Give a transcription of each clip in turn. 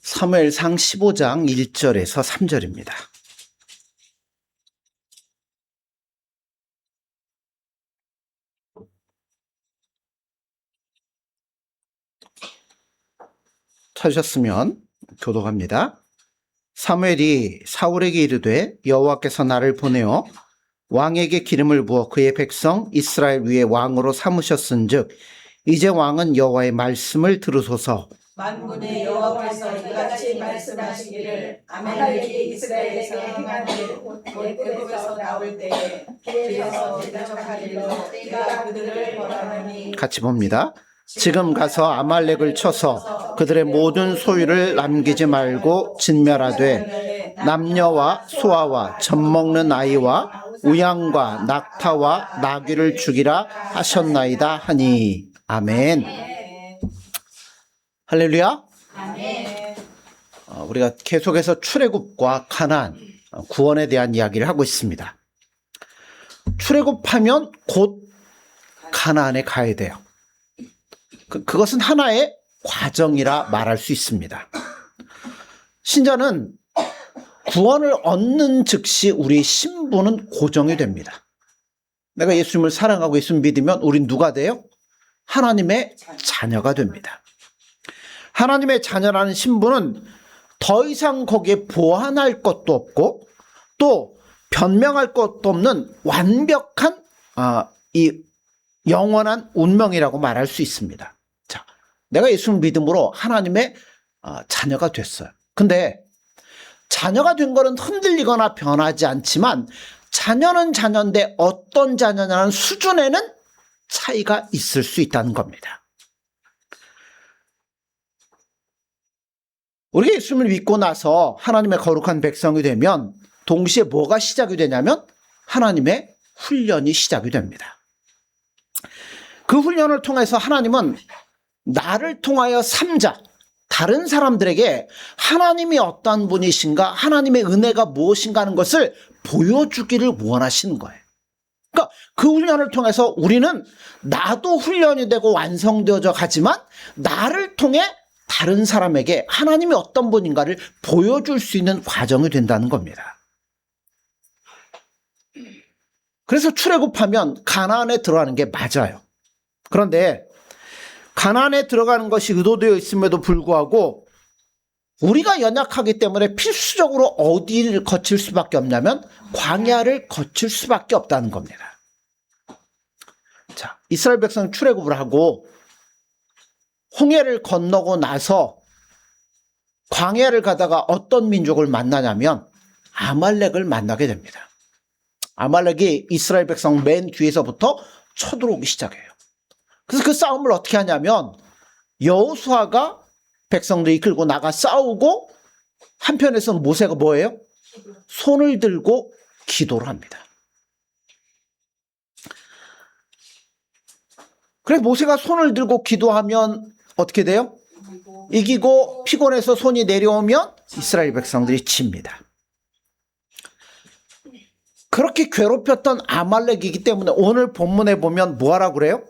사무엘상 15장 1절에서 3절입니다. 찾으셨으면 교독합니다. 사무엘이 사울에게 이르되 여호와께서 나를 보내어 왕에게 기름을 부어 그의 백성 이스라엘 위에 왕으로 삼으셨은즉 이제 왕은 여호와의 말씀을 들으소서. 만군의 여호와께서 이같이 말씀하시기를 아말렉이 이스라엘에서 행한 곧 애굽에서 나올 때에 길에서 대적할 일로 내가 그들을 벌하노니. 같이 봅니다. 지금 가서 아말렉을 쳐서 그들의 모든 소유를 남기지 말고 진멸하되 남녀와 소아와 젖먹는 아이와 우양과 낙타와 나귀를 죽이라 하셨나이다 하니. 아멘. 할렐루야. 아멘. 우리가 계속해서 출애굽과 가나안 구원에 대한 이야기를 하고 있습니다. 출애굽하면 곧 가나안에 가야 돼요. 그것은 하나의 과정이라 말할 수 있습니다. 신자는 구원을 얻는 즉시 우리의 신분은 고정이 됩니다. 내가 예수님을 사랑하고 예수님 믿으면 우린 누가 돼요? 하나님의 자녀가 됩니다. 하나님의 자녀라는 신분은 더 이상 거기에 보완할 것도 없고 또 변명할 것도 없는 완벽한 이 영원한 운명이라고 말할 수 있습니다. 자, 내가 예수를 믿음으로 하나님의 자녀가 됐어요. 근데 자녀가 된 거는 흔들리거나 변하지 않지만 자녀는 자녀인데 어떤 자녀냐는 수준에는 차이가 있을 수 있다는 겁니다. 우리가 예수님을 믿고 나서 하나님의 거룩한 백성이 되면 동시에 뭐가 시작이 되냐면 하나님의 훈련이 시작이 됩니다. 그 훈련을 통해서 하나님은 나를 통하여 삼자, 다른 사람들에게 하나님이 어떤 분이신가, 하나님의 은혜가 무엇인가 하는 것을 보여주기를 원하시는 거예요. 그러니까 그 훈련을 통해서 우리는 나도 훈련이 되고 완성되어져 가지만 나를 통해 다른 사람에게 하나님이 어떤 분인가를 보여줄 수 있는 과정이 된다는 겁니다. 그래서 출애굽하면 가나안에 들어가는 게 맞아요. 그런데 가나안에 들어가는 것이 의도되어 있음에도 불구하고 우리가 연약하기 때문에 필수적으로 어디를 거칠 수밖에 없냐면 광야를 거칠 수밖에 없다는 겁니다. 자, 이스라엘 백성 출애굽을 하고 홍해를 건너고 나서 광야를 가다가 어떤 민족을 만나냐면 아말렉을 만나게 됩니다. 아말렉이 이스라엘 백성 맨 뒤에서부터 쳐들어오기 시작해요. 그래서 그 싸움을 어떻게 하냐면 여호수아가 백성들 이끌고 나가 싸우고 한편에서는 모세가 뭐예요? 손을 들고 기도를 합니다. 그래서 모세가 손을 들고 기도하면 어떻게 돼요? 이기고 피곤해서 손이 내려오면 이스라엘 백성들이 집니다. 그렇게 괴롭혔던 아말렉이기 때문에 오늘 본문에 보면 뭐하라고 그래요?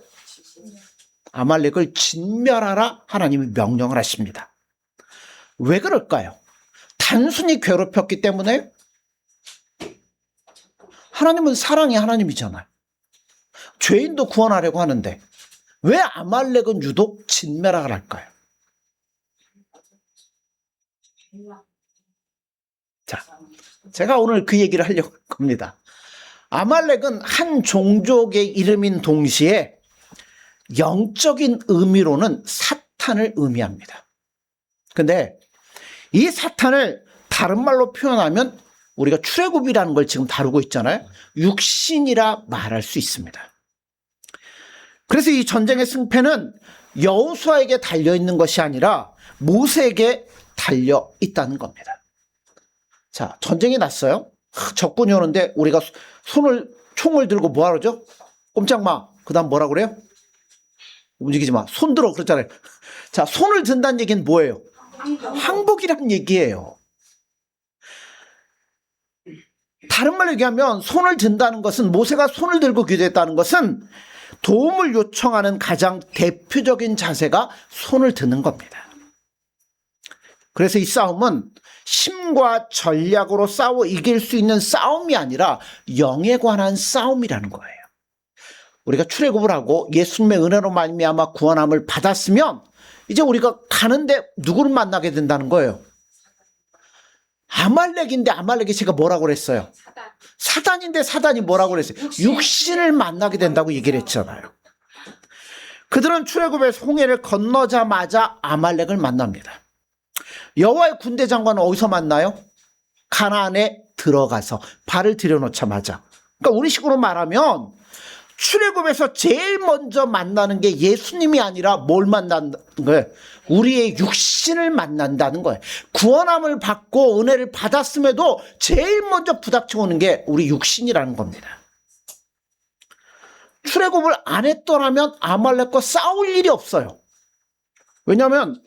아말렉을 진멸하라 하나님이 명령을 하십니다. 왜 그럴까요? 단순히 괴롭혔기 때문에 하나님은 사랑의 하나님이잖아요. 죄인도 구원하려고 하는데 왜 아말렉은 유독 진멸하라 할까요? 자, 제가 오늘 그 얘기를 하려고 할 겁니다. 아말렉은 한 종족의 이름인 동시에 영적인 의미로는 사탄을 의미합니다. 근데 이 사탄을 다른 말로 표현하면 우리가 출애굽이라는 걸 지금 다루고 있잖아요. 육신이라 말할 수 있습니다. 그래서 이 전쟁의 승패는 여호수아에게 달려있는 것이 아니라 모세에게 달려있다는 겁니다. 자, 전쟁이 났어요. 적군이 오는데 우리가 총을 들고 뭐하러 그러죠? 꼼짝마. 그 다음 뭐라 그래요? 움직이지 마. 손 들어 그랬잖아요. 자, 손을 든다는 얘기는 뭐예요? 항복이라는 얘기예요. 다른 말로 얘기하면 손을 든다는 것은 모세가 손을 들고 기도했다는 것은 도움을 요청하는 가장 대표적인 자세가 손을 드는 겁니다. 그래서 이 싸움은 힘과 전략으로 싸워 이길 수 있는 싸움이 아니라 영에 관한 싸움이라는 거예요. 우리가 출애굽을 하고 예수님의 은혜로 말미암아 구원함을 받았으면 이제 우리가 가는데 누구를 만나게 된다는 거예요? 아말렉인데 아말렉이 제가 뭐라고 그랬어요? 사단인데 사단이 뭐라고 그랬어요? 육신을 만나게 된다고 얘기를 했잖아요. 그들은 출애굽에서 홍해를 건너자마자 아말렉을 만납니다. 여호와의 군대 장관은 어디서 만나요? 가나안에 들어가서 발을 들여놓자마자. 그러니까 우리 식으로 말하면 출애굽에서 제일 먼저 만나는 게 예수님이 아니라 뭘 만난다는 거예요? 우리의 육신을 만난다는 거예요. 구원함을 받고 은혜를 받았음에도 제일 먼저 부닥쳐 오는 게 우리 육신이라는 겁니다. 출애굽을 안 했더라면 아말렉과 싸울 일이 없어요. 왜냐하면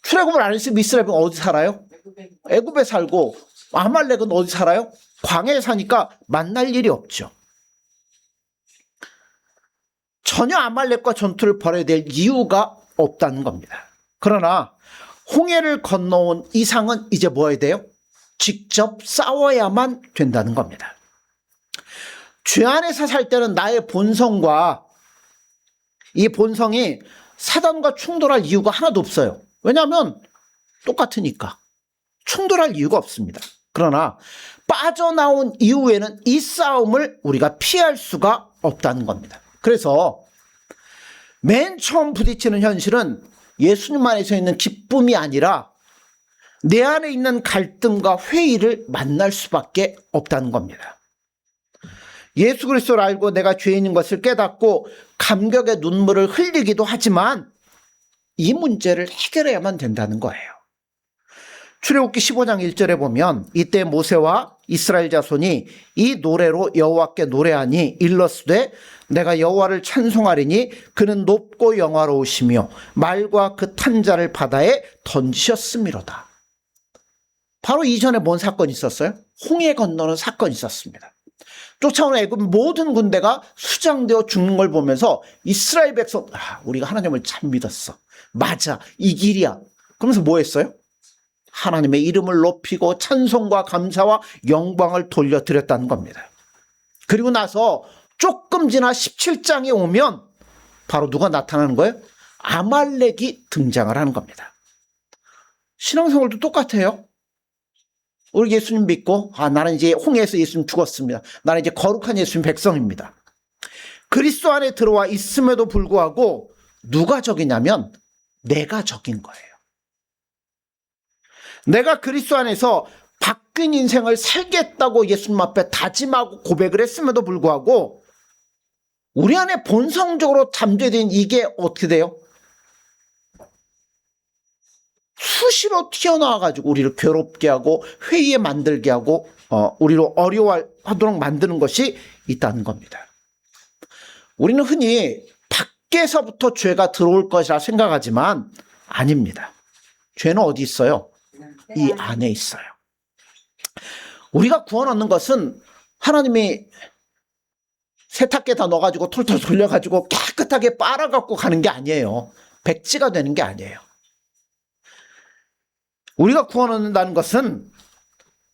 출애굽을 안 했으면 이스라엘은 어디 살아요? 애굽에 살고 아말렉은 어디 살아요? 광야에 사니까 만날 일이 없죠. 전혀 아말렉과 전투를 벌여야 될 이유가 없다는 겁니다. 그러나 홍해를 건너온 이상은 이제 뭐 해야 돼요? 직접 싸워야만 된다는 겁니다. 죄 안에서 살 때는 나의 본성과 이 본성이 사단과 충돌할 이유가 하나도 없어요. 왜냐하면 똑같으니까 충돌할 이유가 없습니다. 그러나 빠져나온 이후에는 이 싸움을 우리가 피할 수가 없다는 겁니다. 그래서 맨 처음 부딪히는 현실은 예수님 안에서 있는 기쁨이 아니라 내 안에 있는 갈등과 회의를 만날 수밖에 없다는 겁니다. 예수 그리스도를 알고 내가 죄인인 것을 깨닫고 감격의 눈물을 흘리기도 하지만 이 문제를 해결해야만 된다는 거예요. 출애굽기 15장 1절에 보면 이때 모세와 이스라엘 자손이 이 노래로 여호와께 노래하니 일러스되 내가 여호와를 찬송하리니 그는 높고 영화로우시며 말과 그 탄자를 바다에 던지셨음이로다. 바로 이전에 뭔 사건이 있었어요? 홍해 건너는 사건이 있었습니다. 쫓아오는 애굽 모든 군대가 수장되어 죽는 걸 보면서 이스라엘 백성 우리가 하나님을 참 믿었어. 맞아, 이 길이야. 그러면서 뭐 했어요? 하나님의 이름을 높이고 찬송과 감사와 영광을 돌려드렸다는 겁니다. 그리고 나서 조금 지나 17장에 오면 바로 누가 나타나는 거예요? 아말렉이 등장을 하는 겁니다. 신앙생활도 똑같아요. 우리 예수님 믿고 나는 이제 홍해에서 예수님 죽었습니다. 나는 이제 거룩한 예수님 백성입니다. 그리스도 안에 들어와 있음에도 불구하고 누가 적이냐면 내가 적인 거예요. 내가 그리스도 안에서 바뀐 인생을 살겠다고 예수님 앞에 다짐하고 고백을 했음에도 불구하고 우리 안에 본성적으로 잠재된 이게 어떻게 돼요? 수시로 튀어나와가지고 우리를 괴롭게 하고 회의에 만들게 하고 우리로 어려워하도록 만드는 것이 있다는 겁니다. 우리는 흔히 밖에서부터 죄가 들어올 것이라 생각하지만 아닙니다. 죄는 어디 있어요? 이 안에 있어요. 우리가 구원 얻는 것은 하나님이 세탁기에다 넣어가지고 털털 돌려가지고 깨끗하게 빨아갖고 가는 게 아니에요. 백지가 되는 게 아니에요. 우리가 구원 얻는다는 것은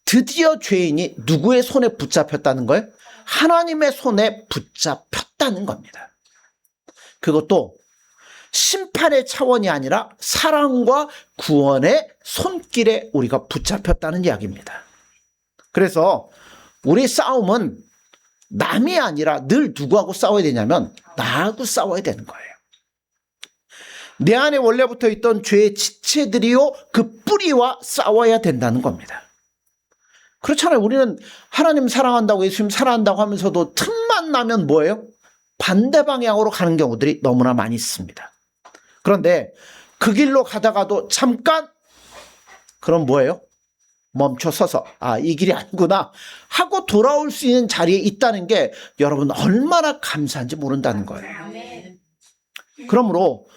드디어 죄인이 누구의 손에 붙잡혔다는 거예요? 하나님의 손에 붙잡혔다는 겁니다. 그것도 심판의 차원이 아니라 사랑과 구원의 손길에 우리가 붙잡혔다는 이야기입니다. 그래서 우리 싸움은 남이 아니라 늘 누구하고 싸워야 되냐면 나하고 싸워야 되는 거예요. 내 안에 원래부터 있던 죄의 지체들이요 그 뿌리와 싸워야 된다는 겁니다. 그렇잖아요. 우리는 하나님 사랑한다고 예수님 사랑한다고 하면서도 틈만 나면 뭐예요? 반대 방향으로 가는 경우들이 너무나 많이 있습니다. 그런데 그 길로 가다가도 잠깐 그럼 뭐예요? 멈춰 서서 이 길이 아니구나 하고 돌아올 수 있는 자리에 있다는 게 여러분 얼마나 감사한지 모른다는 거예요. 그러므로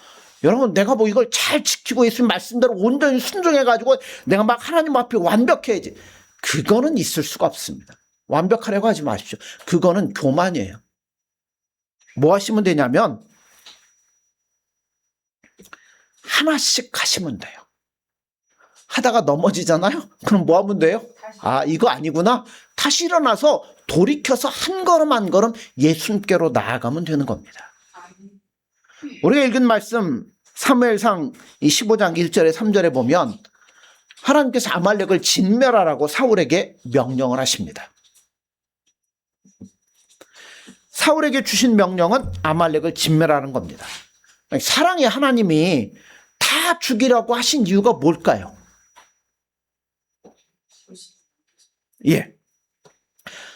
여러분 내가 뭐 이걸 잘 지키고 예수님 말씀대로 온전히 순종해가지고 내가 막 하나님 앞에 완벽해야지. 그거는 있을 수가 없습니다. 완벽하려고 하지 마십시오. 그거는 교만이에요. 뭐 하시면 되냐면 하나씩 하시면 돼요. 하다가 넘어지잖아요? 그럼 뭐 하면 돼요? 아, 이거 아니구나. 다시 일어나서 돌이켜서 한 걸음 한 걸음 예수님께로 나아가면 되는 겁니다. 우리가 읽은 말씀 사무엘상 15장 1절에 3절에 보면 하나님께서 아말렉을 진멸하라고 사울에게 명령을 하십니다. 사울에게 주신 명령은 아말렉을 진멸하는 겁니다. 사랑의 하나님이 다 죽이라고 하신 이유가 뭘까요? 예.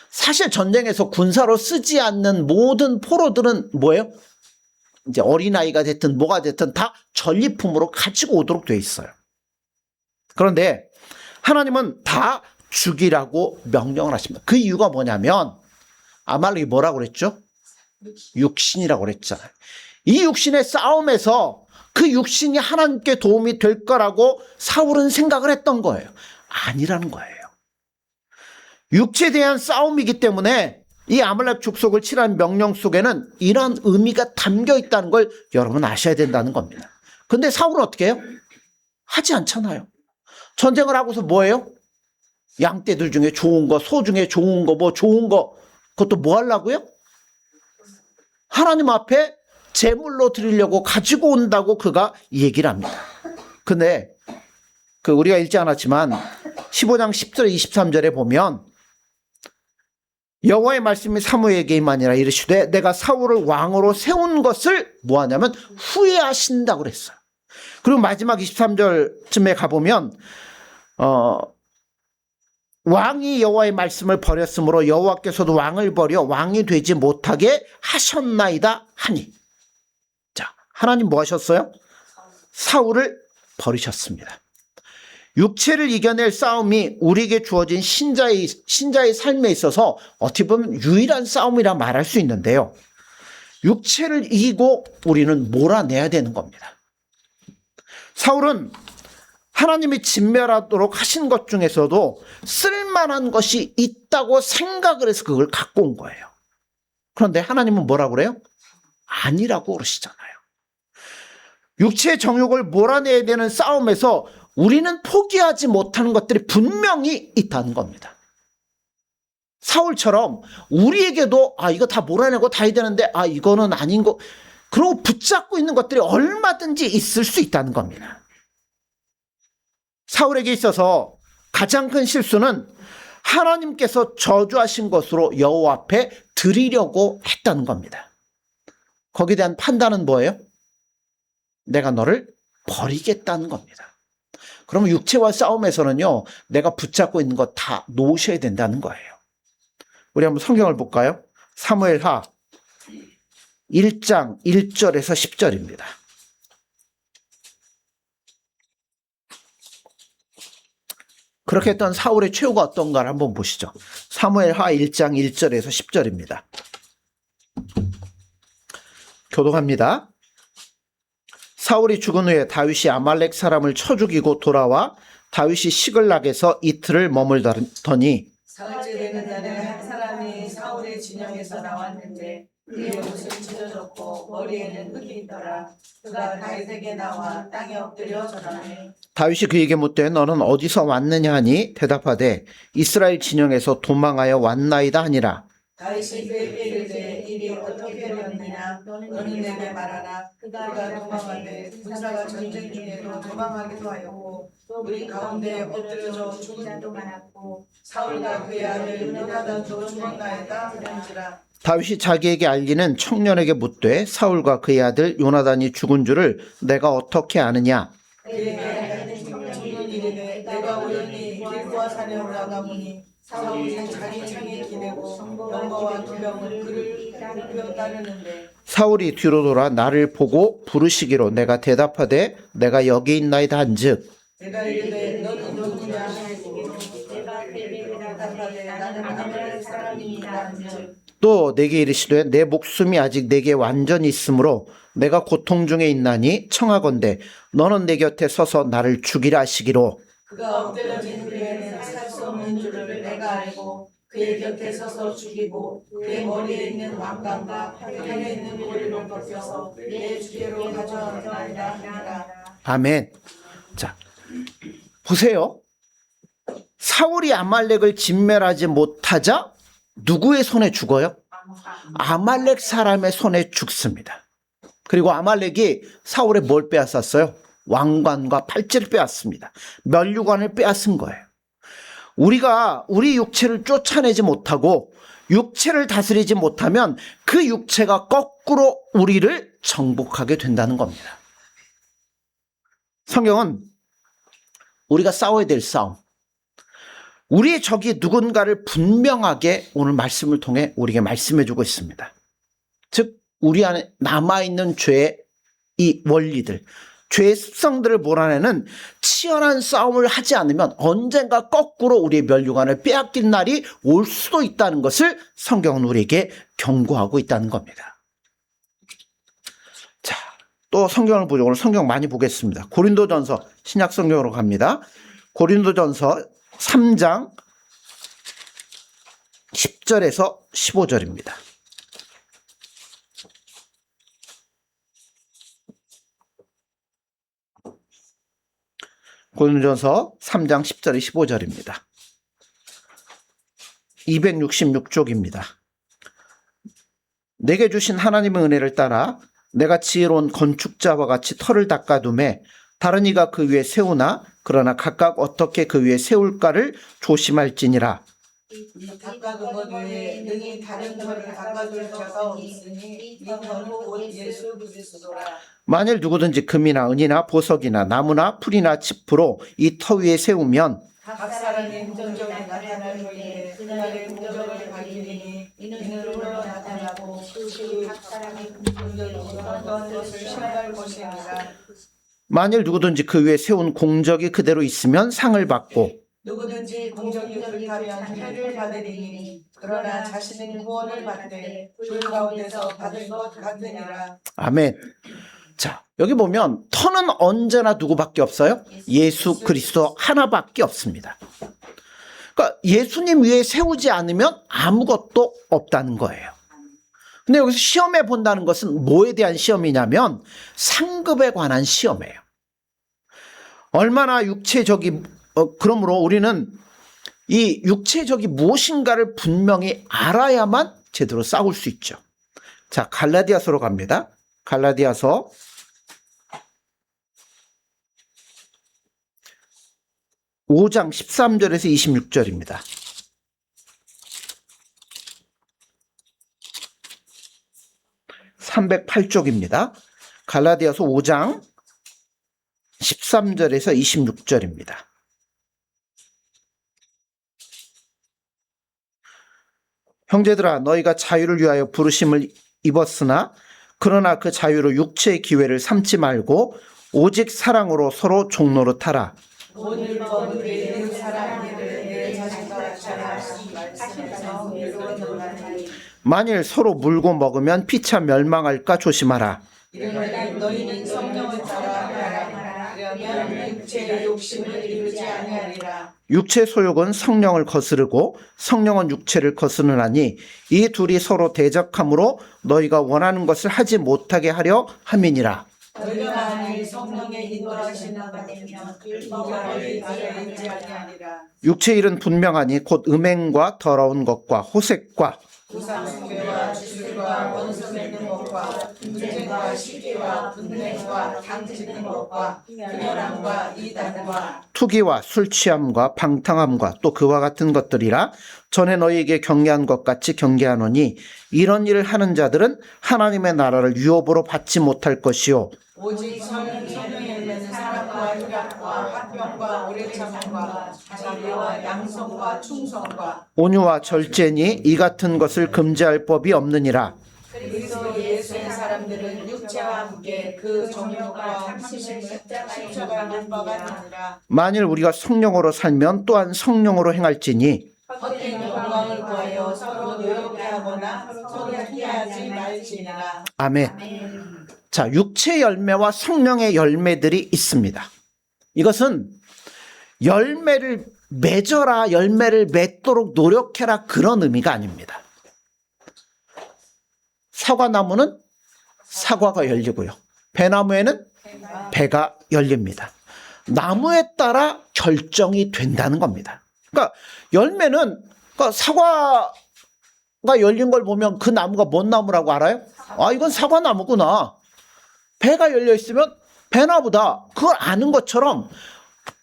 사실 전쟁에서 군사로 쓰지 않는 모든 포로들은 뭐예요? 이제 어린아이가 됐든 뭐가 됐든 다 전리품으로 가지고 오도록 돼 있어요. 그런데 하나님은 다 죽이라고 명령을 하십니다. 그 이유가 뭐냐면 아말렉이 뭐라고 그랬죠? 육신이라고 그랬잖아요. 이 육신의 싸움에서 그 육신이 하나님께 도움이 될 거라고 사울은 생각을 했던 거예요. 아니라는 거예요. 육체에 대한 싸움이기 때문에 이 아말렉 축속을 치라는 명령 속에는 이런 의미가 담겨 있다는 걸 여러분 아셔야 된다는 겁니다. 근데 사울은 어떻게 해요? 하지 않잖아요. 전쟁을 하고서 뭐예요? 양떼들 중에 좋은 거, 소 중에 좋은 거, 뭐 좋은 거, 그것도 뭐 하려고요? 하나님 앞에 제물로 드리려고 가지고 온다고 그가 얘기를 합니다. 근데 우리가 읽지 않았지만 15장 10절 23절에 보면 여호와의 말씀이 사무엘에게 임하니라 이르시되 내가 사울을 왕으로 세운 것을 뭐 하냐면 후회하신다고 그랬어요. 그리고 마지막 23절쯤에 가보면 왕이 여호와의 말씀을 버렸으므로 여호와께서도 왕을 버려 왕이 되지 못하게 하셨나이다 하니. 자, 하나님 뭐 하셨어요? 사울을 버리셨습니다. 육체를 이겨낼 싸움이 우리에게 주어진 신자의 삶에 있어서 어떻게 보면 유일한 싸움이라 말할 수 있는데요. 육체를 이기고 우리는 몰아내야 되는 겁니다. 사울은 하나님이 진멸하도록 하신 것 중에서도 쓸만한 것이 있다고 생각을 해서 그걸 갖고 온 거예요. 그런데 하나님은 뭐라고 그래요? 아니라고 그러시잖아요. 육체의 정욕을 몰아내야 되는 싸움에서 우리는 포기하지 못하는 것들이 분명히 있다는 겁니다. 사울처럼 우리에게도 이거 다 몰아내고 다 해야 되는데 이거는 아닌 거, 그러고 붙잡고 있는 것들이 얼마든지 있을 수 있다는 겁니다. 사울에게 있어서 가장 큰 실수는 하나님께서 저주하신 것으로 여호와 앞에 드리려고 했다는 겁니다. 거기에 대한 판단은 뭐예요? 내가 너를 버리겠다는 겁니다. 그러면 육체와 싸움에서는요, 내가 붙잡고 있는 거 다 놓으셔야 된다는 거예요. 우리 한번 성경을 볼까요? 사무엘하 1장 1절에서 10절입니다. 그렇게 했던 사울의 최후가 어떤가를 한번 보시죠. 사무엘하 1장 1절에서 10절입니다. 교독합니다. 사울이 죽은 후에 다윗이 아말렉 사람을 쳐 죽이고 돌아와 다윗이 시글락에서 이틀을 머물더니 사흘째 되는 날에 한 사람이 사울의 진영에서 나왔는데 그의 옷은 찢어졌고 머리에는 흙이 있더라. 그가 다윗에게 나와 땅에 엎드려 절하매 다윗이 그에게 묻되 너는 어디서 왔느냐 하니 대답하되 이스라엘 진영에서 도망하여 왔나이다 하니라. 다윗이 그에게 이르되 일이 어떻게 되었느냐 너는 내게 말하라. 그가 도망하되 군사가 전쟁 중에도 도망하기도 하였고 우리 가운데 엎드려져 죽은 자도 많았고 사울과 그의 아들 요나단도 죽었나이다 하는지라. 다윗이 자기에게 알리는 청년에게 묻되 사울과 그의 아들 요나단이 죽은 줄을 내가 어떻게 아느냐. 그에게 알리는 청년이 이르되 내가 우연히 길보아 산에 올라가 보니 사울이 자기 창에 기대고 병거와 두병을 그를 굽혀 따르는데 사울이 뒤로 돌아 나를 보고 부르시기로 내가 대답하되 내가 여기 있나이다 한즉 내가 이르되 너는 누구냐 하시고 내가 그에게 대답하되 나는 아말렉 사람이니라 한즉 또 내게 이르시되 내 목숨이 아직 내게 완전히 있으므로 내가 고통 중에 있나니 청하건대 너는 내 곁에 서서 나를 죽이라 하시기로. 그가 엎드려진 후에는 살 수 없는 줄을 내가 알고 그의 곁에 서서 죽이고 그의 머리에 있는 왕관과 팔에 있는 고리를 벗겨서 내 주께로 가져가리라 하니라. 아멘. 자, 보세요. 사울이 아말렉을 진멸하지 못하자 누구의 손에 죽어요? 아말렉 사람의 손에 죽습니다. 그리고 아말렉이 사울의 뭘 빼앗았어요? 왕관과 팔찌를 빼앗습니다. 면류관을 빼앗은 거예요. 우리가 우리 육체를 쫓아내지 못하고 육체를 다스리지 못하면 그 육체가 거꾸로 우리를 정복하게 된다는 겁니다. 성경은 우리가 싸워야 될 싸움, 우리의 적이 누군가를 분명하게 오늘 말씀을 통해 우리에게 말씀해 주고 있습니다. 즉 우리 안에 남아있는 죄의 이 원리들, 죄의 습성들을 몰아내는 치열한 싸움을 하지 않으면 언젠가 거꾸로 우리의 면류관을 빼앗긴 날이 올 수도 있다는 것을 성경은 우리에게 경고하고 있다는 겁니다. 자, 또 성경을 보죠. 오늘 성경 많이 보겠습니다. 고린도전서, 신약 성경으로 갑니다. 고린도전서 3장 10절에서 15절입니다. 고린도전서 3장 10절에 15절입니다. 266쪽입니다. 내게 주신 하나님의 은혜를 따라 내가 지혜로운 건축자와 같이 터를 닦아두매 다른 이가 그 위에 세우나 그러나 각각 어떻게 그 위에 세울까를 조심할지니라. 닦아둔 것 외에 능히 다른 터를 닦아줄 자가 없으니 이 터는 곧 예수 그리스도라. 만일 누구든지 금이나 은이나 보석이나 나무나 풀이나 짚으로 이 터 위에 세우면 각 사람의 긍정적이 나타날 터인데 그날의 긍정을 밝히니 이는 홀로 나타나고 각 사람의 긍정적이 어떤 것을 시험할 것이니라. 만일 누구든지 그 위에 세운 공적이 그대로 있으면 상을 받고 누구든지 공적이 그렇다면 해를 받으리니 그러나 자신은 구원을 받되 불 가운데서 받은 것 같으니라. 아멘. 자, 여기 보면 터는 언제나 누구밖에 없어요? 예수 그리스도 하나밖에 없습니다. 그러니까 예수님 위에 세우지 않으면 아무것도 없다는 거예요. 근데 여기서 시험해 본다는 것은 뭐에 대한 시험이냐면 상급에 관한 시험이에요. 얼마나 육체적이 그러므로 우리는 이 육체적이 무엇인가를 분명히 알아야만 제대로 싸울 수 있죠. 자, 갈라디아서로 갑니다. 갈라디아서 5장 13절에서 26절입니다. 308쪽입니다. 갈라디아서 5장 13절에서 26절입니다. 형제들아 너희가 자유를 위하여 부르심을 입었으나 그러나 그 자유로 육체의 기회를 삼지 말고 오직 사랑으로 서로 종로로 타라. 오늘 법을 그 사람들을 내 자신과 같이 말씀에서 이루어졌나니 만일 서로 물고 먹으면 피차 멸망할까 조심하라. 이르노니 너희는 성령을 따라 하라. 그러면 육체의 욕심을 이루지 아니하리라. 육체 소욕은 성령을 거스르고 성령은 육체를 거스르나니 이 둘이 서로 대적함으로 너희가 원하는 것을 하지 못하게 하려 함이니라. 너희가 만일 성령의 인도하시는 받으면 이거를 아래 있지 아니하리라. 육체 일은 분명하니 곧 음행과 더러운 것과 호색과 우상숭배와 주술과 원수 맺는 것과 분쟁과 시기와 분쟁과 당짓는 것과 분열함과 이단과 투기와 술 취함과 방탕함과 또 그와 같은 것들이라. 전에 너희에게 경계한 것 같이 경계하노니 이런 일을 하는 자들은 하나님의 나라를 유업으로 받지 못할 것이요 오직 성령의 열매는 사랑과 희락과 화평과 오래 참음과 자비와 양성과 충성과 온유와 절제니 이 같은 것을 금지할 법이 없느니라. 그리스도 예수의 사람들은 육체와 함께 그 정욕과 탐심을 십자가에 못 박아내니라. 만일 우리가 성령으로 살면 또한 성령으로 행할지니 헛된 영광을 구하여 서로 노엽게 하거나 서로 피하지 말지니라. 아멘. 자, 육체 열매와 성령의 열매들이 있습니다. 이것은 열매를 맺어라, 열매를 맺도록 노력해라, 그런 의미가 아닙니다. 사과나무는 사과가 열리고요. 배나무에는 배가 열립니다. 나무에 따라 결정이 된다는 겁니다. 그러니까 열매는, 그러니까 사과가 열린 걸 보면 그 나무가 뭔 나무라고 알아요? 아, 이건 사과나무구나. 배가 열려 있으면 배나무다. 그걸 아는 것처럼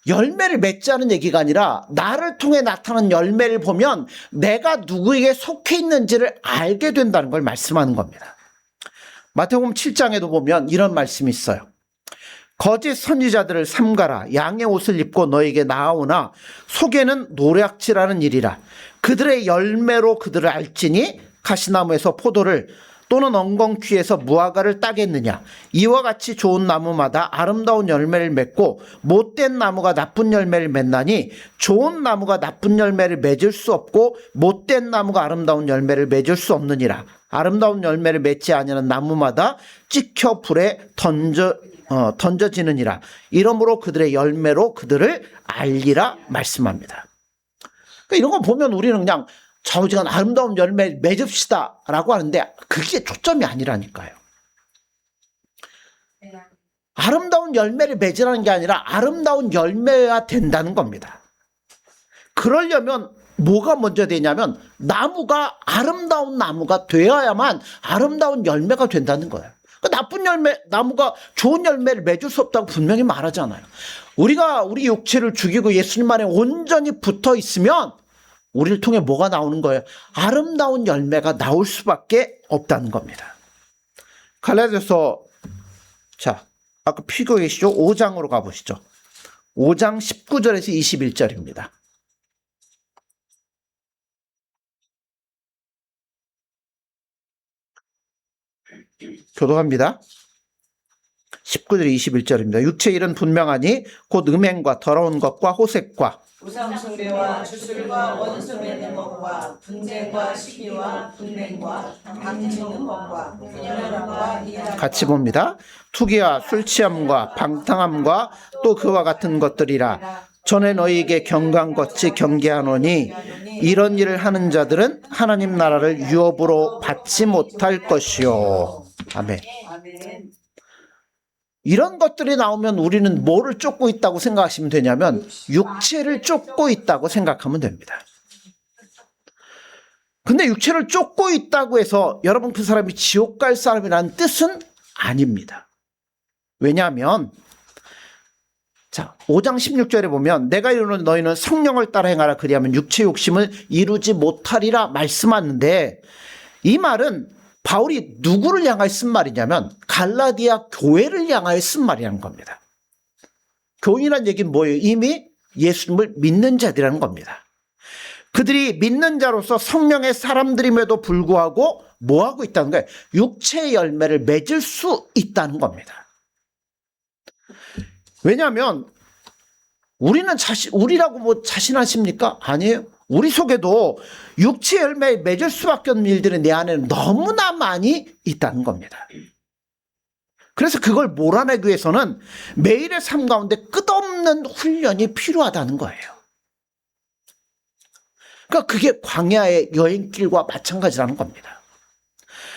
열매를 맺자는 얘기가 아니라 나를 통해 나타나는 열매를 보면 내가 누구에게 속해 있는지를 알게 된다는 걸 말씀하는 겁니다. 마태복음 7장에도 보면 이런 말씀이 있어요. 거짓 선지자들을 삼가라. 양의 옷을 입고 너에게 나아오나 속에는 노략질하는 일이라. 그들의 열매로 그들을 알지니 가시나무에서 포도를 또는 엉겅퀴에서 무화과를 따겠느냐. 이와 같이 좋은 나무마다 아름다운 열매를 맺고 못된 나무가 나쁜 열매를 맺나니 좋은 나무가 나쁜 열매를 맺을 수 없고 못된 나무가 아름다운 열매를 맺을 수 없느니라. 아름다운 열매를 맺지 아니하는 나무마다 찍혀 불에 던져지느니라. 이러므로 그들의 열매로 그들을 알리라 말씀합니다. 그러니까 이런 거 보면 우리는 그냥 좌우지간 아름다운 열매를 맺읍시다 라고 하는데 그게 초점이 아니라니까요. 아름다운 열매를 맺으라는 게 아니라 아름다운 열매가 된다는 겁니다. 그러려면 뭐가 먼저 되냐면 나무가 아름다운 나무가 되어야만 아름다운 열매가 된다는 거예요. 그러니까 나쁜 열매, 나무가 좋은 열매를 맺을 수 없다고 분명히 말하잖아요. 우리가 우리 육체를 죽이고 예수님 안에 온전히 붙어 있으면 우리를 통해 뭐가 나오는 거예요? 아름다운 열매가 나올 수밖에 없다는 겁니다. 갈라디아서, 자, 아까 피고 계시죠? 5장으로 가보시죠. 5장 19절에서 21절입니다. 교독합니다. 19절 21절입니다. 육체 일은 분명하니 곧 음행과 더러운 것과 호색과 우상숭배와 주술과 원수 맺는 것과 분쟁과 시기와 분냉과 당치는 것과 분열함과 이단 같이 봅니다. 투기와 술취함과 방탕함과 또 그와 같은 것들이라. 전에 너희에게 경강같이 경계하노니 이런 일을 하는 자들은 하나님 나라를 유업으로 받지 못할 것이요. 아멘. 아멘. 이런 것들이 나오면 우리는 뭐를 쫓고 있다고 생각하시면 되냐면 육체를 쫓고 있다고 생각하면 됩니다. 근데 육체를 쫓고 있다고 해서 여러분 그 사람이 지옥 갈 사람이라는 뜻은 아닙니다. 왜냐하면 자, 5장 16절에 보면 내가 이르노니 너희는 성령을 따라 행하라 그리하면 육체 욕심을 이루지 못하리라 말씀하는데 이 말은 바울이 누구를 향하여 쓴 말이냐면 갈라디아 교회를 향하여 쓴 말이라는 겁니다. 교인이라는 얘기는 뭐예요? 이미 예수님을 믿는 자들이라는 겁니다. 그들이 믿는 자로서 성령의 사람들임에도 불구하고 뭐하고 있다는 거예요? 육체의 열매를 맺을 수 있다는 겁니다. 왜냐하면 우리는 우리라고 뭐 자신하십니까? 아니에요. 우리 속에도 육체 열매에 맺을 수밖에 없는 일들이 내 안에는 너무나 많이 있다는 겁니다. 그래서 그걸 몰아내기 위해서는 매일의 삶 가운데 끝없는 훈련이 필요하다는 거예요. 그러니까 그게 광야의 여행길과 마찬가지라는 겁니다.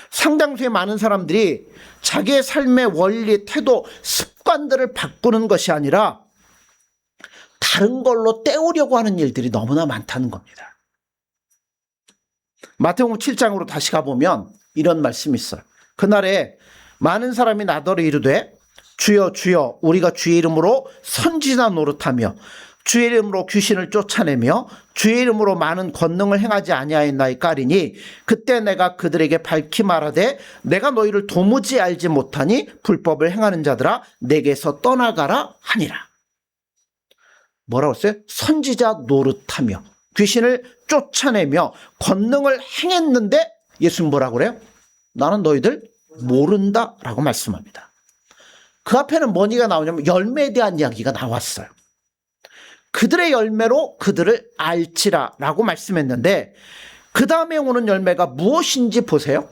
상당수의 많은 사람들이 자기의 삶의 원리, 태도, 습관들을 바꾸는 것이 아니라 다른 걸로 때우려고 하는 일들이 너무나 많다는 겁니다. 마태복음 7장으로 다시 가보면 이런 말씀이 있어요. 그날에 많은 사람이 나더러 이르되 주여 주여 우리가 주의 이름으로 선지자 노릇하며 주의 이름으로 귀신을 쫓아내며 주의 이름으로 많은 권능을 행하지 아니하였나이까리니 그때 내가 그들에게 밝히 말하되 내가 너희를 도무지 알지 못하니 불법을 행하는 자들아 내게서 떠나가라 하니라. 뭐라고 했어요? 선지자 노릇하며 귀신을 쫓아내며 권능을 행했는데 예수님 뭐라고 그래요? 나는 너희들 모른다 라고 말씀합니다. 그 앞에는 뭐니가 나오냐면 열매에 대한 이야기가 나왔어요. 그들의 열매로 그들을 알지라 라고 말씀했는데 그 다음에 오는 열매가 무엇인지 보세요.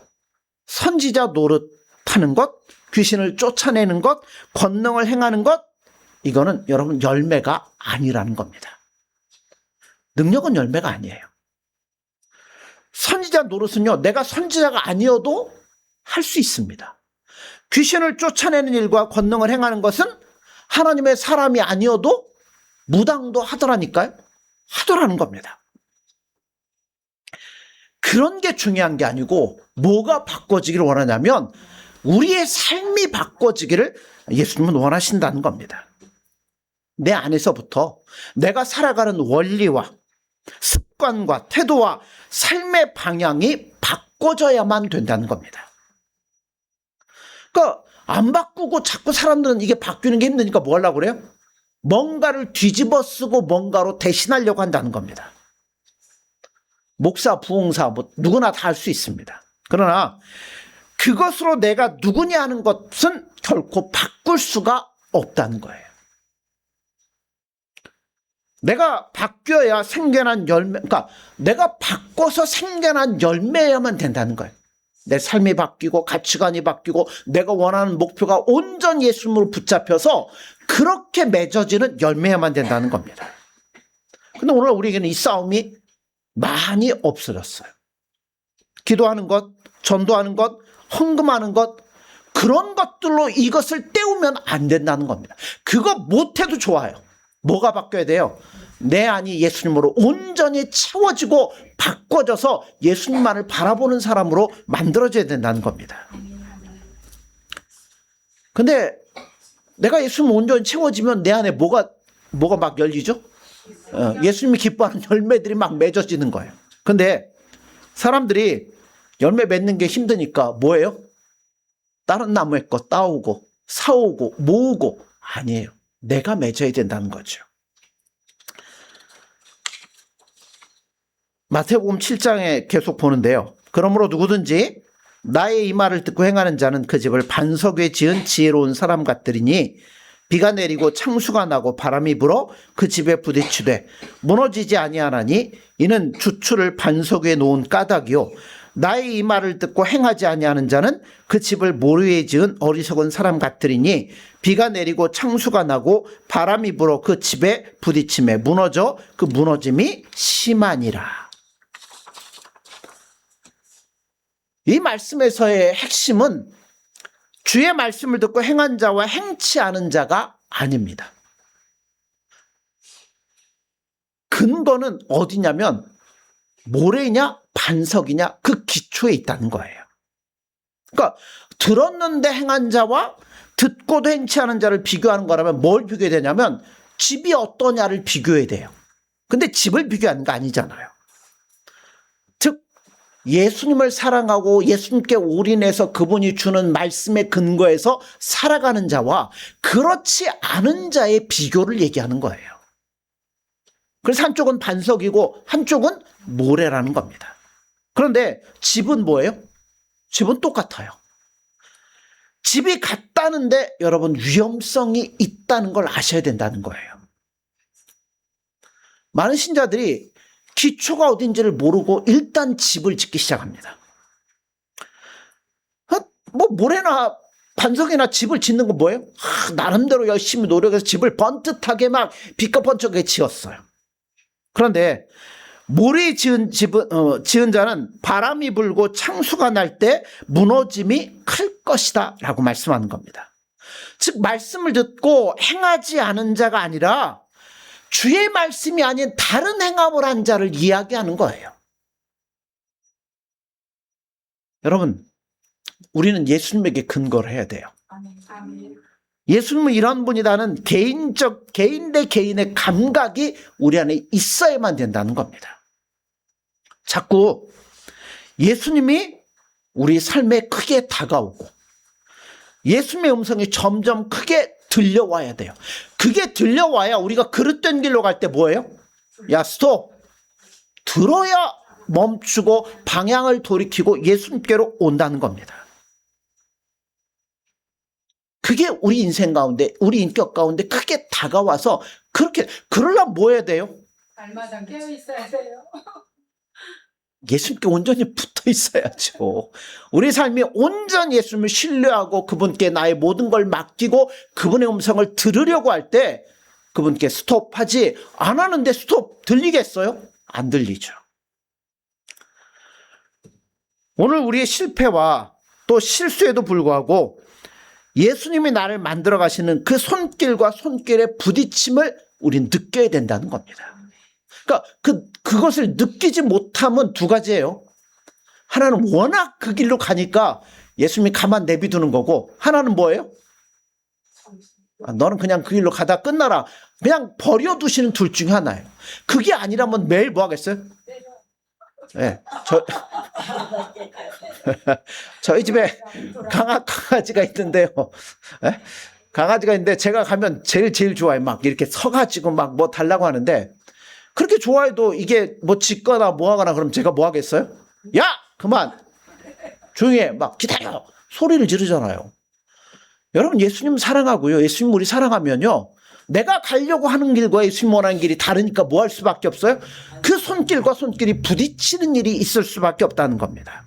선지자 노릇하는 것, 귀신을 쫓아내는 것, 권능을 행하는 것, 이거는 여러분 열매가 아니라는 겁니다. 능력은 열매가 아니에요. 선지자 노릇은요, 내가 선지자가 아니어도 할 수 있습니다. 귀신을 쫓아내는 일과 권능을 행하는 것은 하나님의 사람이 아니어도 무당도 하더라니까요. 하더라는 겁니다. 그런 게 중요한 게 아니고 뭐가 바꿔지기를 원하냐면 우리의 삶이 바꿔지기를 예수님은 원하신다는 겁니다. 내 안에서부터 내가 살아가는 원리와 습관과 태도와 삶의 방향이 바꿔져야만 된다는 겁니다. 그러니까 안 바꾸고 자꾸 사람들은 이게 바뀌는 게 힘드니까 뭐 하려고 그래요? 뭔가를 뒤집어 쓰고 뭔가로 대신하려고 한다는 겁니다. 목사, 부흥사 뭐 누구나 다 할 수 있습니다. 그러나 그것으로 내가 누구냐 하는 것은 결코 바꿀 수가 없다는 거예요. 내가 바뀌어야 생겨난 열매, 그러니까 내가 바꿔서 생겨난 열매여야만 된다는 거예요. 내 삶이 바뀌고 가치관이 바뀌고 내가 원하는 목표가 온전히 예수님으로 붙잡혀서 그렇게 맺어지는 열매여야만 된다는 겁니다. 근데 오늘 우리에게는 이 싸움이 많이 없어졌어요. 기도하는 것, 전도하는 것, 헌금하는 것, 그런 것들로 이것을 때우면 안 된다는 겁니다. 그거 못해도 좋아요. 뭐가 바뀌어야 돼요? 내 안이 예수님으로 온전히 채워지고 바꿔져서 예수님만을 바라보는 사람으로 만들어져야 된다는 겁니다. 근데 내가 예수님 온전히 채워지면 내 안에 뭐가 막 열리죠? 예수님이 기뻐하는 열매들이 막 맺어지는 거예요. 근데 사람들이 열매 맺는 게 힘드니까 뭐예요? 다른 나무의 거 따오고 사오고 모으고 아니에요. 내가 맺어야 된다는 거죠. 마태복음 7장에 계속 보는데요. 그러므로 누구든지 나의 이 말을 듣고 행하는 자는 그 집을 반석 위에 지은 지혜로운 사람 같으리니 비가 내리고 창수가 나고 바람이 불어 그 집에 부딪히되 무너지지 아니하나니 이는 주추를 반석 위에 놓은 까닭이요 나의 이 말을 듣고 행하지 아니하는 자는 그 집을 모래 위에 지은 어리석은 사람 같으리니 비가 내리고 창수가 나고 바람이 불어 그 집에 부딪힘에 무너져 그 무너짐이 심하니라. 이 말씀에서의 핵심은 주의 말씀을 듣고 행한 자와 행치 않은 자가 아닙니다. 근거는 어디냐면 모래냐 반석이냐 그 기초에 있다는 거예요. 그러니까 들었는데 행한 자와 듣고도 행치 않은 자를 비교하는 거라면 뭘 비교해야 되냐면 집이 어떠냐를 비교해야 돼요. 근데 집을 비교하는 거 아니잖아요. 즉 예수님을 사랑하고 예수님께 올인해서 그분이 주는 말씀의 근거에서 살아가는 자와 그렇지 않은 자의 비교를 얘기하는 거예요. 그래서 한쪽은 반석이고 한쪽은 모래라는 겁니다. 그런데 집은 뭐예요? 집은 똑같아요. 집이 같다는데 여러분 위험성이 있다는 걸 아셔야 된다는 거예요. 많은 신자들이 기초가 어딘지를 모르고 일단 집을 짓기 시작합니다. 뭐 모래나 반석이나 집을 짓는 건 뭐예요? 나름대로 열심히 노력해서 집을 번듯하게 막 빛과 번쩍하게 지었어요. 그런데 모래에 지은 자는 바람이 불고 창수가 날 때 무너짐이 클 것이다 라고 말씀하는 겁니다. 즉 말씀을 듣고 행하지 않은 자가 아니라 주의 말씀이 아닌 다른 행함을 한 자를 이야기하는 거예요. 여러분, 우리는 예수님에게 근거를 해야 돼요. 예수님은 이런 분이라는 개인 대 개인의 감각이 우리 안에 있어야만 된다는 겁니다. 자꾸 예수님이 우리 삶에 크게 다가오고 예수님의 음성이 점점 크게 들려와야 돼요. 그게 들려와야 우리가 그릇된 길로 갈 때 뭐예요? 야, 스톱! 들어야 멈추고 방향을 돌이키고 예수님께로 온다는 겁니다. 그게 우리 인생 가운데, 우리 인격 가운데 크게 다가와서 그러려면 뭐 해야 돼요? 날마다 깨어 있어야 돼요. 예수님께 온전히 붙어 있어야죠. 우리 삶이 온전히 예수님을 신뢰하고 그분께 나의 모든 걸 맡기고 그분의 음성을 들으려고 할 때 그분께 스톱하지 안 하는데 스톱 들리겠어요? 안 들리죠. 오늘 우리의 실패와 또 실수에도 불구하고 예수님이 나를 만들어 가시는 그 손길과 손길의 부딪힘을 우린 느껴야 된다는 겁니다. 그러니까 그것을 느끼지 못하면 두 가지예요. 하나는 워낙 그 길로 가니까 예수님이 가만 내비두는 거고, 하나는 뭐예요? 너는 그냥 그 길로 가다 끝나라, 그냥 버려두시는 둘 중에 하나예요. 그게 아니라면 매일 뭐 하겠어요? 네, 저희 집에 강아지가 있는데요. 네? 강아지가 있는데 제가 가면 제일 좋아해. 막 이렇게 서가지고 막 뭐 달라고 하는데, 그렇게 좋아해도 이게 뭐 짖거나 뭐 하거나 그러면 제가 뭐 하겠어요? 야! 그만! 조용히 해! 막 기다려! 소리를 지르잖아요. 여러분, 예수님 사랑하고요. 예수님 우리 사랑하면요, 내가 가려고 하는 길과 예수님 원하는 길이 다르니까 뭐 할 수밖에 없어요? 그 손길과 손길이 부딪히는 일이 있을 수밖에 없다는 겁니다.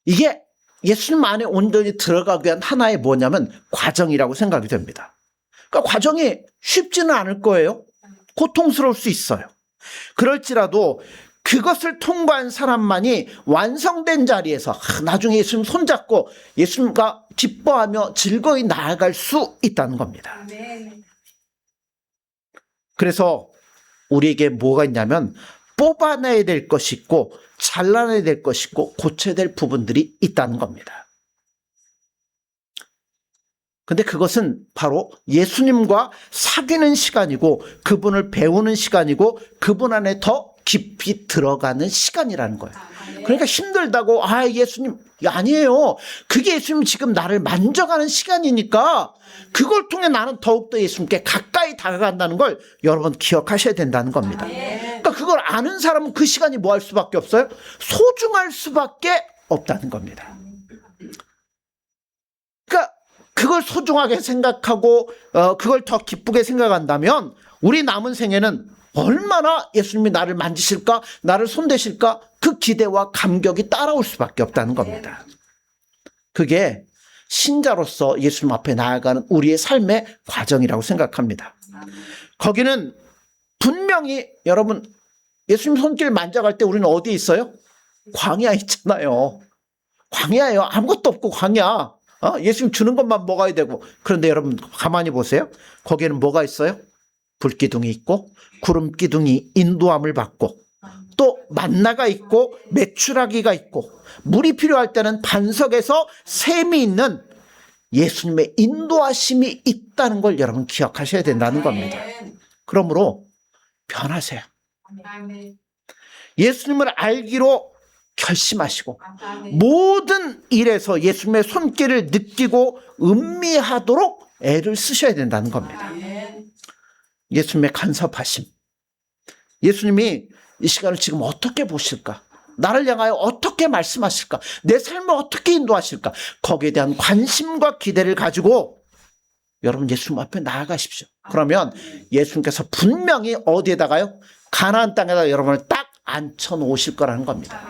이게 예수님 안에 온전히 들어가기 위한 하나의 뭐냐면 과정이라고 생각이 됩니다. 그러니까 과정이 쉽지는 않을 거예요. 고통스러울 수 있어요. 그럴지라도 그것을 통과한 사람만이 완성된 자리에서 나중에 예수님 손잡고 예수님과 기뻐하며 즐거이 나아갈 수 있다는 겁니다. 그래서 우리에게 뭐가 있냐면 뽑아내야 될 것이 있고 잘라내야 될 것이 있고 고쳐야 될 부분들이 있다는 겁니다. 근데 그것은 바로 예수님과 사귀는 시간이고 그분을 배우는 시간이고 그분 안에 더 깊이 들어가는 시간이라는 거예요. 그러니까 힘들다고 예수님 아니에요. 그게 예수님 지금 나를 만져가는 시간이니까 그걸 통해 나는 더욱더 예수님께 가까이 다가간다는 걸 여러분 기억하셔야 된다는 겁니다. 그러니까 그걸 아는 사람은 그 시간이 뭐 할 수밖에 없어요? 소중할 수밖에 없다는 겁니다. 그러니까 그걸 소중하게 생각하고 그걸 더 기쁘게 생각한다면 우리 남은 생애는 얼마나 예수님이 나를 만지실까, 나를 손대실까, 그 기대와 감격이 따라올 수밖에 없다는 겁니다. 그게 신자로서 예수님 앞에 나아가는 우리의 삶의 과정이라고 생각합니다. 거기는 분명히 여러분, 예수님 손길 만져갈 때 우리는 어디에 있어요? 광야 있잖아요. 광야예요. 아무것도 없고 광야. 예수님 주는 것만 먹어야 되고. 그런데 여러분 가만히 보세요. 거기에는 뭐가 있어요? 불기둥이 있고 구름기둥이 인도함을 받고 또 만나가 있고 메추라기가 있고 물이 필요할 때는 반석에서 샘이 있는 예수님의 인도하심이 있다는 걸 여러분 기억하셔야 된다는 겁니다. 그러므로 변하세요. 예수님을 알기로 결심하시고 모든 일에서 예수님의 손길을 느끼고 음미하도록 애를 쓰셔야 된다는 겁니다. 예수님의 간섭하심, 예수님이 이 시간을 지금 어떻게 보실까, 나를 향하여 어떻게 말씀하실까, 내 삶을 어떻게 인도하실까, 거기에 대한 관심과 기대를 가지고 여러분 예수님 앞에 나아가십시오. 그러면 예수님께서 분명히 어디에다가요? 가나안 땅에다 여러분을 딱 앉혀 놓으실 거라는 겁니다.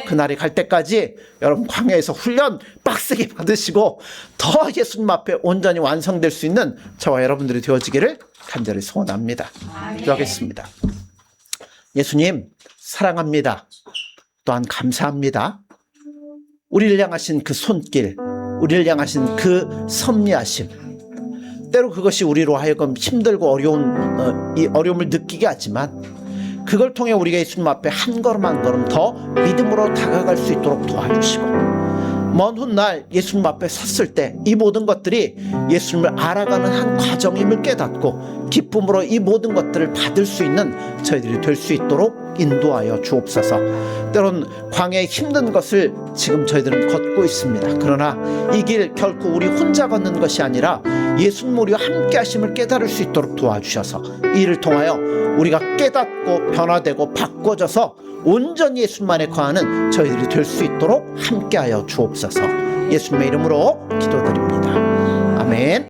그날이 갈 때까지 여러분 광야에서 훈련 빡세게 받으시고 더 예수님 앞에 온전히 완성될 수 있는 저와 여러분들이 되어지기를 간절히 소원합니다. 기도하겠습니다. 예수님 사랑합니다. 또한 감사합니다. 우리를 향하신 그 손길, 우리를 향하신 그 섭리하심, 때로 그것이 우리로 하여금 힘들고 어려운 이 어려움을 느끼게 하지만 그걸 통해 우리가 예수님 앞에 한 걸음 한 걸음 더 믿음으로 다가갈 수 있도록 도와주시고 먼 훗날 예수님 앞에 섰을 때 이 모든 것들이 예수님을 알아가는 한 과정임을 깨닫고 기쁨으로 이 모든 것들을 받을 수 있는 저희들이 될 수 있도록 인도하여 주옵소서. 때론 광야의 힘든 것을 지금 저희들은 걷고 있습니다. 그러나 이 길 결코 우리 혼자 걷는 것이 아니라 예수님 우리와 함께 하심을 깨달을 수 있도록 도와주셔서 이를 통하여 우리가 깨닫고 변화되고 바꿔져서 온전히 예수님만에 거하는 저희들이 될 수 있도록 함께하여 주옵소서. 예수님의 이름으로 기도드립니다. 아멘.